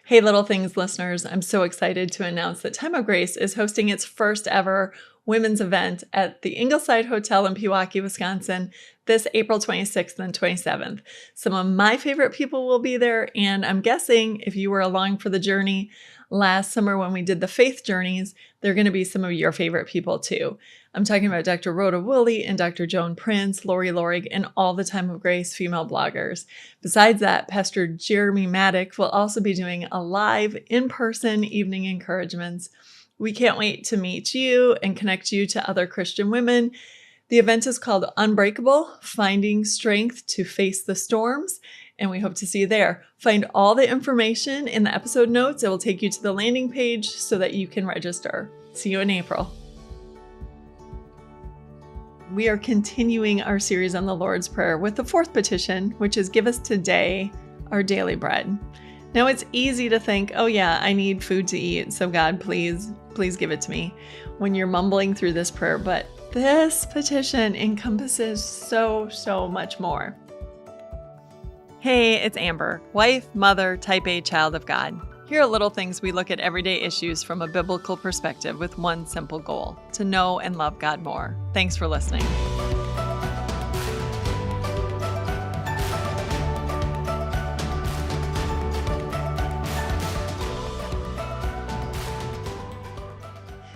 Hey, Little Things listeners, I'm so excited to announce that Time of Grace is hosting its first ever women's event at the Ingleside Hotel in Pewaukee, Wisconsin, this April 26th and 27th. Some of my favorite people will be there, and I'm guessing if you were along for the journey last summer when we did the faith journeys, they're going to be some of your favorite people too. I'm talking about Dr. Rhoda Woolley and Dr. Joan Prince, Lori Lorig, and all the Time of Grace female bloggers. Besides that, Pastor Jeremy Maddock will also be doing a live in-person evening encouragements. We can't wait to meet you and connect you to other Christian women. The event is called Unbreakable, Finding Strength to Face the Storms, and we hope to see you there. Find all the information in the episode notes. It will take you to the landing page so that you can register. See you in April. We are continuing our series on the Lord's Prayer with the fourth petition, which is give us today our daily bread. Now it's easy to think, oh yeah, I need food to eat, so God, please give it to me when you're mumbling through this prayer. But this petition encompasses so much more. Hey, it's Amber, wife, mother, type A child of God. Here at Little Things, we look at everyday issues from a biblical perspective with one simple goal: to know and love God more. Thanks for listening.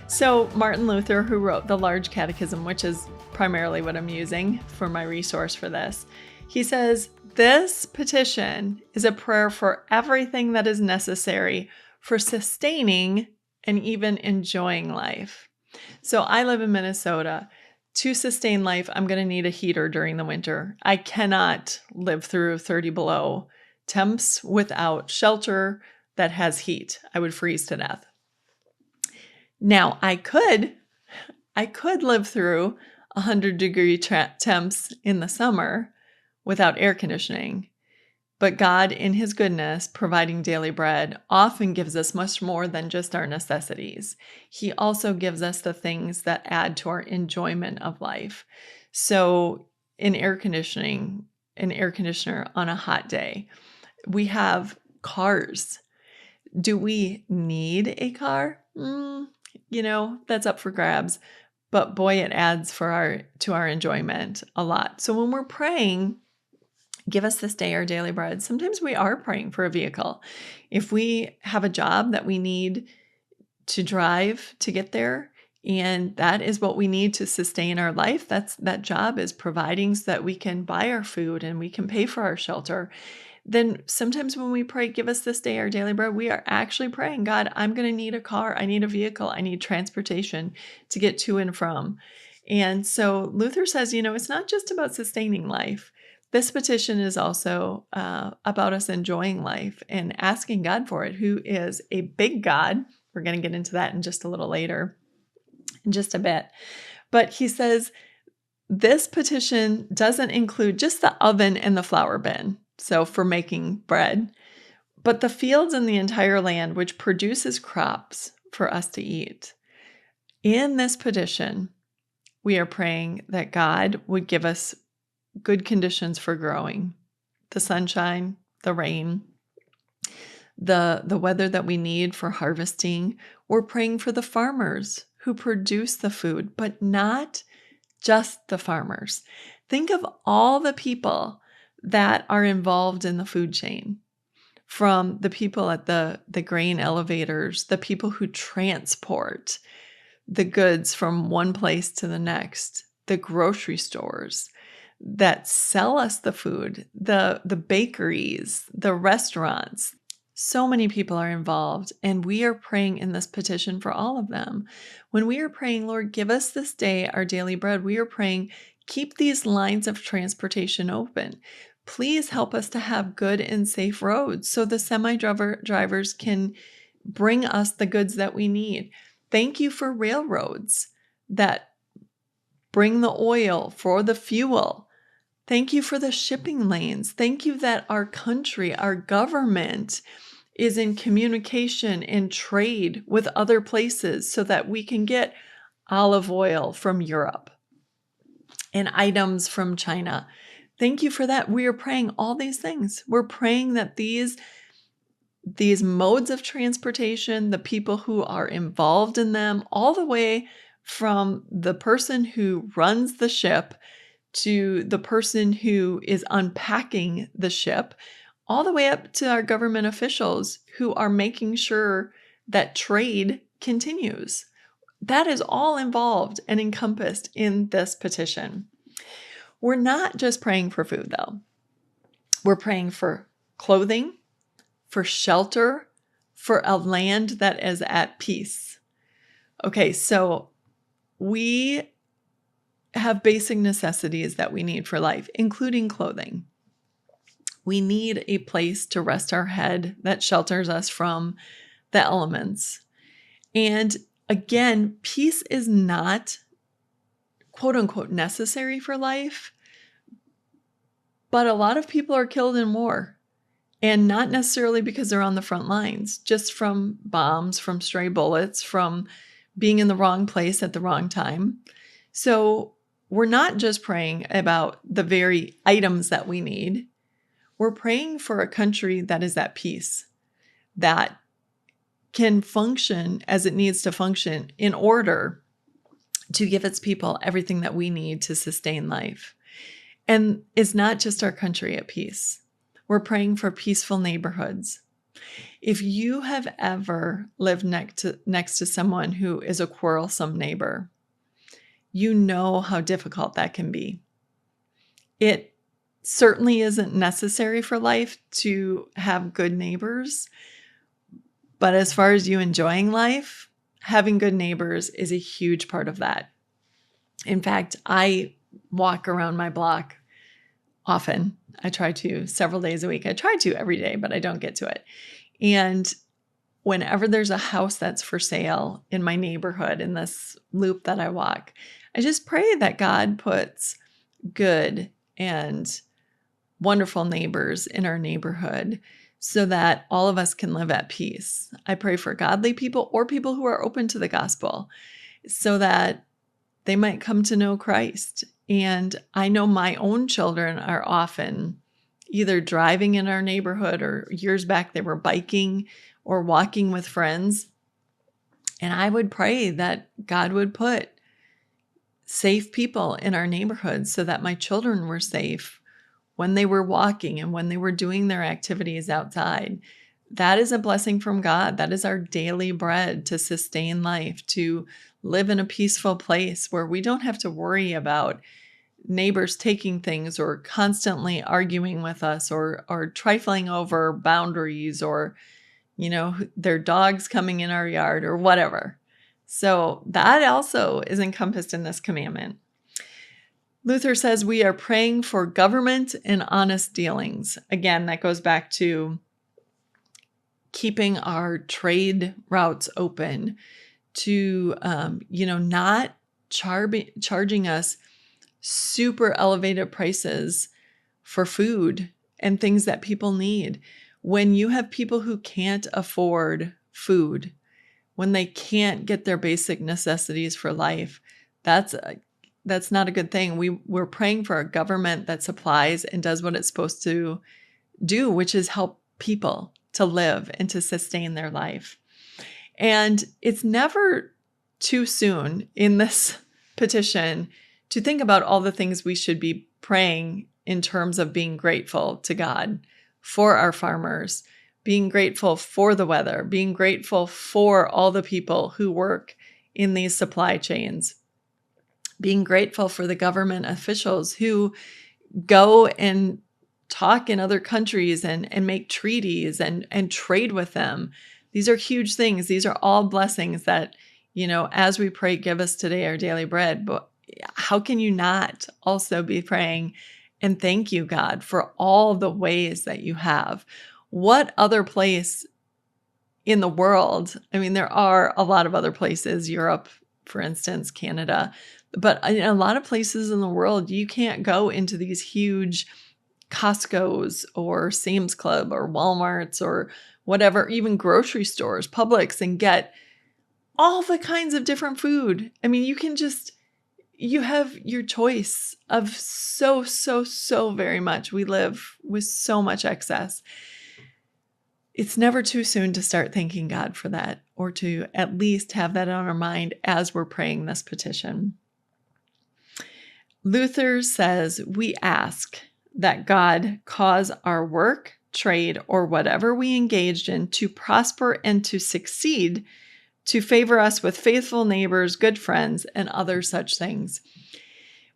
So Martin Luther, who wrote the Large Catechism, which is primarily what I'm using for my resource for this, he says, this petition is a prayer for everything that is necessary for sustaining and even enjoying life. So I live in Minnesota. To sustain life, I'm going to need a heater during the winter. I cannot live through 30 below temps without shelter that has heat. I would freeze to death. Now, I could live through 100-degree temps in the summer without air conditioning, but God, in His goodness, providing daily bread, often gives us much more than just our necessities. He also gives us the things that add to our enjoyment of life. So, an air conditioner on a hot day. We have cars. Do we need a car? That's up for grabs, but boy, it adds to our enjoyment a lot. So when we're praying, give us this day our daily bread, sometimes we are praying for a vehicle. If we have a job that we need to drive to get there, and that is what we need to sustain our life, that job is providing so that we can buy our food and we can pay for our shelter. Then sometimes when we pray, give us this day our daily bread, we are actually praying, God, I'm going to need a car. I need a vehicle. I need transportation to get to and from. And so Luther says, it's not just about sustaining life. This petition is also about us enjoying life and asking God for it, who is a big God. We're going to get into that in just a little later, in just a bit. But he says this petition doesn't include just the oven and the flour bin, so for making bread, but the fields and the entire land which produces crops for us to eat. In this petition, we are praying that God would give us good conditions for growing, the sunshine, the rain, the weather that we need for harvesting. We're praying for the farmers who produce the food, but not just the farmers. Think of all the people that are involved in the food chain, from the people at the grain elevators, the people who transport the goods from one place to the next, the grocery stores that sell us the food, the bakeries, the restaurants. So many people are involved, and we are praying in this petition for all of them. When we are praying, Lord, give us this day our daily bread, we are praying, keep these lines of transportation open. Please help us to have good and safe roads so the semi-drivers can bring us the goods that we need. Thank you for railroads that bring the oil for the fuel. Thank you for the shipping lanes. Thank you that our country, our government is in communication and trade with other places so that we can get olive oil from Europe and items from China. Thank you for that. We are praying all these things. We're praying that these these modes of transportation, the people who are involved in them, all the way from the person who runs the ship to the person who is unpacking the ship, all the way up to our government officials who are making sure that trade continues. That is all involved and encompassed in this petition. We're not just praying for food, though. We're praying for clothing, for shelter, for a land that is at peace. Okay, so we have basic necessities that we need for life, including clothing. We need a place to rest our head that shelters us from the elements. And again, peace is not quote unquote necessary for life, but a lot of people are killed in war, and not necessarily because they're on the front lines, just from bombs, from stray bullets, from being in the wrong place at the wrong time. So we're not just praying about the very items that we need. We're praying for a country that is at peace, that can function as it needs to function in order to give its people everything that we need to sustain life. And it's not just our country at peace. We're praying for peaceful neighborhoods. If you have ever lived next to someone who is a quarrelsome neighbor, you know how difficult that can be. It certainly isn't necessary for life to have good neighbors, but as far as you enjoying life, having good neighbors is a huge part of that. In fact, I walk around my block often. I try to several days a week. I try to every day, but I don't get to it. And whenever there's a house that's for sale in my neighborhood, in this loop that I walk, I just pray that God puts good and wonderful neighbors in our neighborhood so that all of us can live at peace. I pray for godly people or people who are open to the gospel so that they might come to know Christ. And I know my own children are often either driving in our neighborhood, or years back they were biking or walking with friends. And I would pray that God would put safe people in our neighborhood so that my children were safe when they were walking and when they were doing their activities outside. That is a blessing from God. That is our daily bread to sustain life, to live in a peaceful place where we don't have to worry about neighbors taking things or constantly arguing with us or trifling over boundaries or, their dogs coming in our yard or whatever. So that also is encompassed in this commandment. Luther says we are praying for government and honest dealings. Again, that goes back to keeping our trade routes open, to, not charging us super elevated prices for food and things that people need. When you have people who can't afford food, when they can't get their basic necessities for life, that's not a good thing. We're praying for a government that supplies and does what it's supposed to do, which is help people to live and to sustain their life. And it's never too soon in this petition to think about all the things we should be praying in terms of being grateful to God for our farmers, being grateful for the weather, being grateful for all the people who work in these supply chains, being grateful for the government officials who go and talk in other countries and make treaties and trade with them. These are huge things. These are all blessings that, as we pray, give us today our daily bread. But how can you not also be praying and thank you, God, for all the ways that you have? What other place in the world? I mean, there are a lot of other places, Europe, for instance, Canada, but in a lot of places in the world, you can't go into these huge Costco's or Sam's Club or Walmart's or whatever, even grocery stores, Publix, and get all the kinds of different food. I mean, you have your choice of so very much. We live with so much excess. it's never too soon to start thanking God for that, or to at least have that on our mind as we're praying this petition. Luther says we ask that God cause our work, trade, or whatever we engaged in to prosper and to succeed, to favor us with faithful neighbors, good friends, and other such things.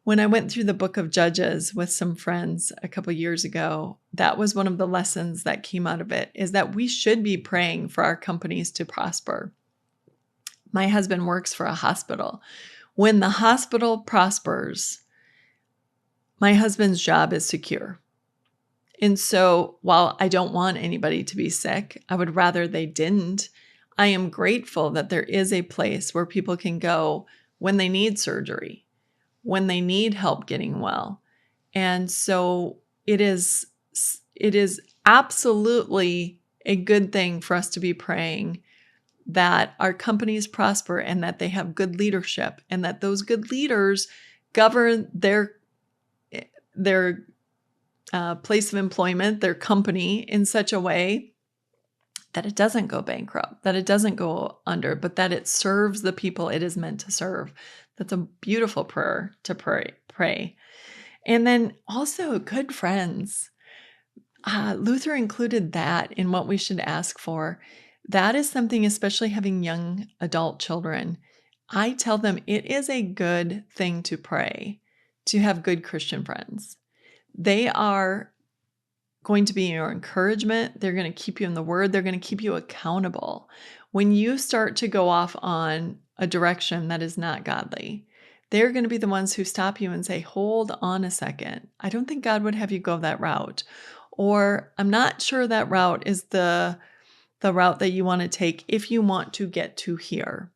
When I went through the book of Judges with some friends a couple years ago, that was one of the lessons that came out of it, is that we should be praying for our companies to prosper. My husband works for a hospital. When the hospital prospers, my husband's job is secure. And so while I don't want anybody to be sick, I would rather they didn't. I am grateful that there is a place where people can go when they need surgery, when they need help getting well. And so it is absolutely a good thing for us to be praying that our companies prosper and that they have good leadership, and that those good leaders govern their place of employment, their company, in such a way that it doesn't go bankrupt, that it doesn't go under, but that it serves the people it is meant to serve. That's a beautiful prayer to pray. And then also good friends. Luther included that in what we should ask for. That is something, especially having young adult children, I tell them it is a good thing to pray, to have good Christian friends. They are going to be your encouragement. They're going to keep you in the Word. They're going to keep you accountable. When you start to go off on a direction that is not godly, they're going to be the ones who stop you and say, hold on a second. I don't think God would have you go that route. Or I'm not sure that route is the route that you want to take if you want to get to here.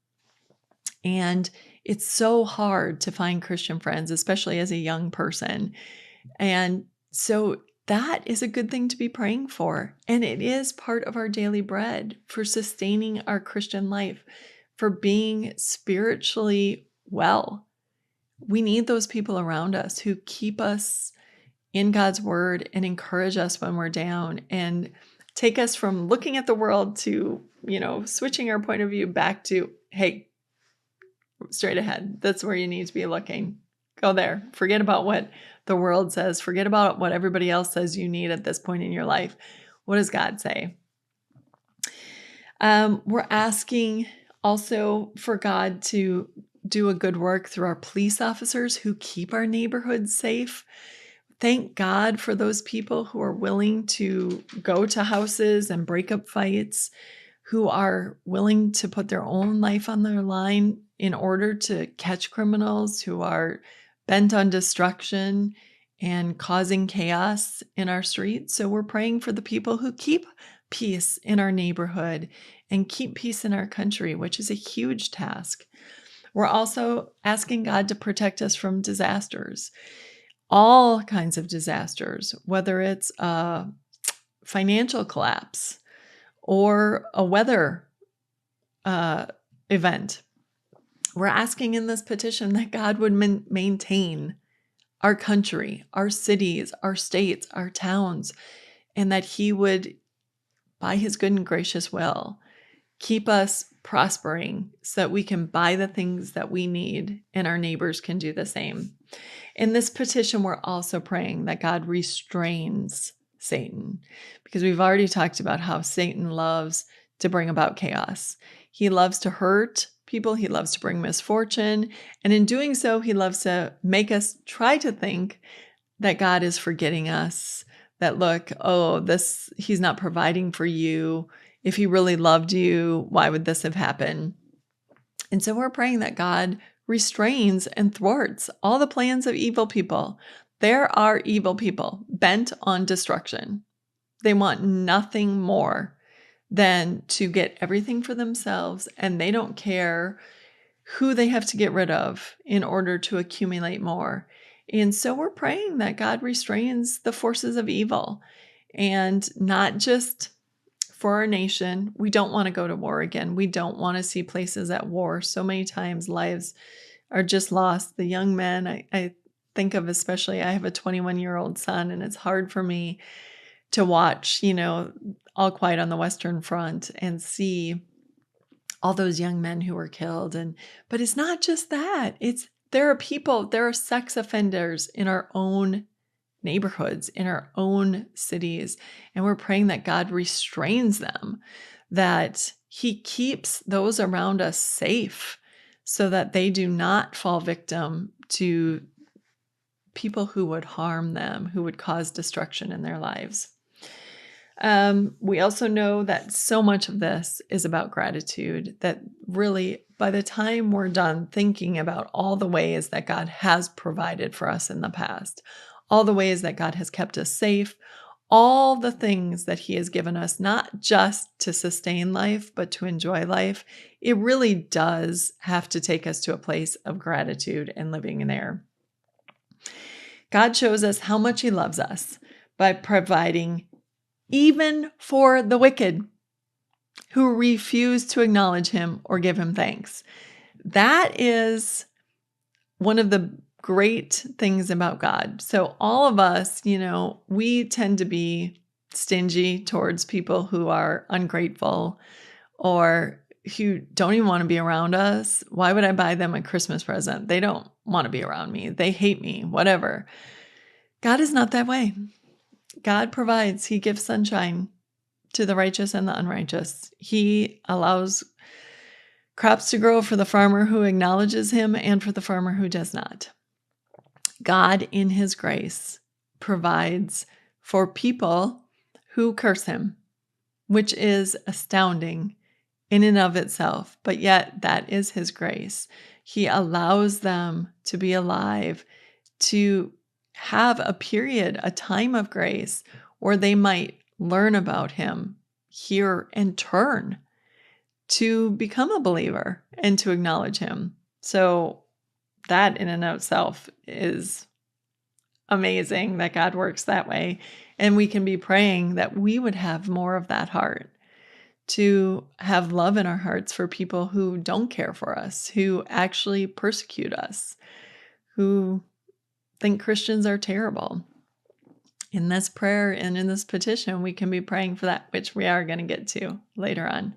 And it's so hard to find Christian friends, especially as a young person. And so that is a good thing to be praying for. And it is part of our daily bread for sustaining our Christian life, for being spiritually well. We need those people around us who keep us in God's word and encourage us when we're down, and take us from looking at the world to, switching our point of view back to, hey, straight ahead. That's where you need to be looking. Go there. Forget about what the world says. Forget about what everybody else says you need at this point in your life. What does God say? We're asking also for God to do a good work through our police officers who keep our neighborhoods safe. Thank God for those people who are willing to go to houses and break up fights, who are willing to put their own life on their line in order to catch criminals who are bent on destruction and causing chaos in our streets. So we're praying for the people who keep peace in our neighborhood and keep peace in our country, which is a huge task. We're also asking God to protect us from disasters, all kinds of disasters, whether it's a financial collapse or a weather event. We're asking in this petition that God would maintain our country, our cities, our states, our towns, and that He would, by His good and gracious will, keep us prospering so that we can buy the things that we need and our neighbors can do the same. In this petition, we're also praying that God restrains Satan, because we've already talked about how Satan loves to bring about chaos. He loves to hurt people. He loves to bring misfortune. And in doing so, he loves to make us try to think that God is forgetting us, that look, He's not providing for you. If He really loved you, why would this have happened? And so we're praying that God restrains and thwarts all the plans of evil people. There are evil people bent on destruction. They want nothing more than to get everything for themselves, and they don't care who they have to get rid of in order to accumulate more. And so we're praying that God restrains the forces of evil, and not just for our nation. We don't want to go to war again. We don't want to see places at war. So many times lives are just lost. The young men I think of, especially, I have a 21-year-old son, and it's hard for me to watch, All Quiet on the Western Front and see all those young men who were killed. But it's not just that. There are sex offenders in our own neighborhoods, in our own cities, and we're praying that God restrains them, that He keeps those around us safe so that they do not fall victim to people who would harm them, who would cause destruction in their lives. We also know that so much of this is about gratitude, that really by the time we're done thinking about all the ways that God has provided for us in the past, all the ways that God has kept us safe, all the things that He has given us, not just to sustain life, but to enjoy life, it really does have to take us to a place of gratitude and living in there. God shows us how much He loves us by providing even for the wicked who refuse to acknowledge Him or give Him thanks. That is one of the great things about God. So all of us, we tend to be stingy towards people who are ungrateful or who don't even want to be around us. Why would I buy them a Christmas present? They don't want to be around me. They hate me, whatever. God is not that way. God provides. He gives sunshine to the righteous and the unrighteous. He allows crops to grow for the farmer who acknowledges Him and for the farmer who does not. God, in His grace, provides for people who curse Him, which is astounding in and of itself, but yet that is His grace. He allows them to be alive, to have a time of grace where they might learn about Him, hear, and turn to become a believer and to acknowledge Him. So that in and of itself is amazing that God works that way. And we can be praying that we would have more of that heart, to have love in our hearts for people who don't care for us, who actually persecute us, who think Christians are terrible. In this prayer and in this petition, we can be praying for that, which we are going to get to later on.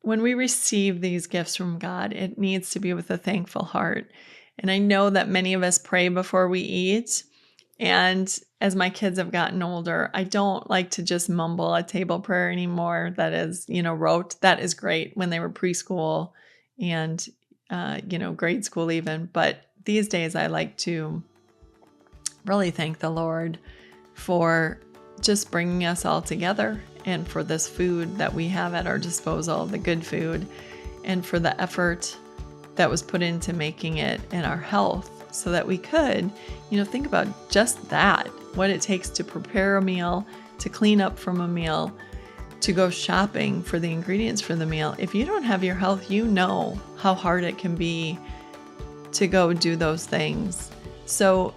When we receive these gifts from God, it needs to be with a thankful heart. And I know that many of us pray before we eat. And as my kids have gotten older, I don't like to just mumble a table prayer anymore. That is, rote. That is great when they were preschool and, grade school even. But these days I like to really thank the Lord for just bringing us all together and for this food that we have at our disposal, the good food, and for the effort that was put into making it and our health so that we could, think about just that, what it takes to prepare a meal, to clean up from a meal, to go shopping for the ingredients for the meal. If you don't have your health, you know how hard it can be to go do those things. So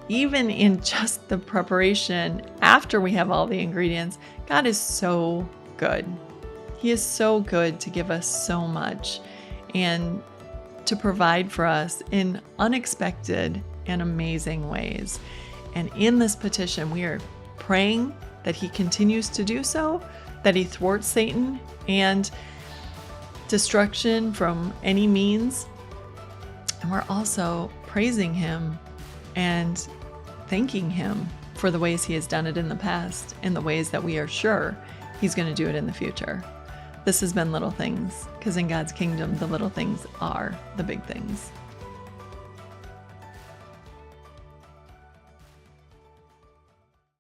even in just the preparation after we have all the ingredients, God is so good. He is so good to give us so much and to provide for us in unexpected and amazing ways. And in this petition, we are praying that He continues to do so, that He thwarts Satan and destruction from any means. And we're also praising Him and thanking Him for the ways He has done it in the past and the ways that we are sure He's going to do it in the future. This has been Little Things, because in God's kingdom, the little things are the big things.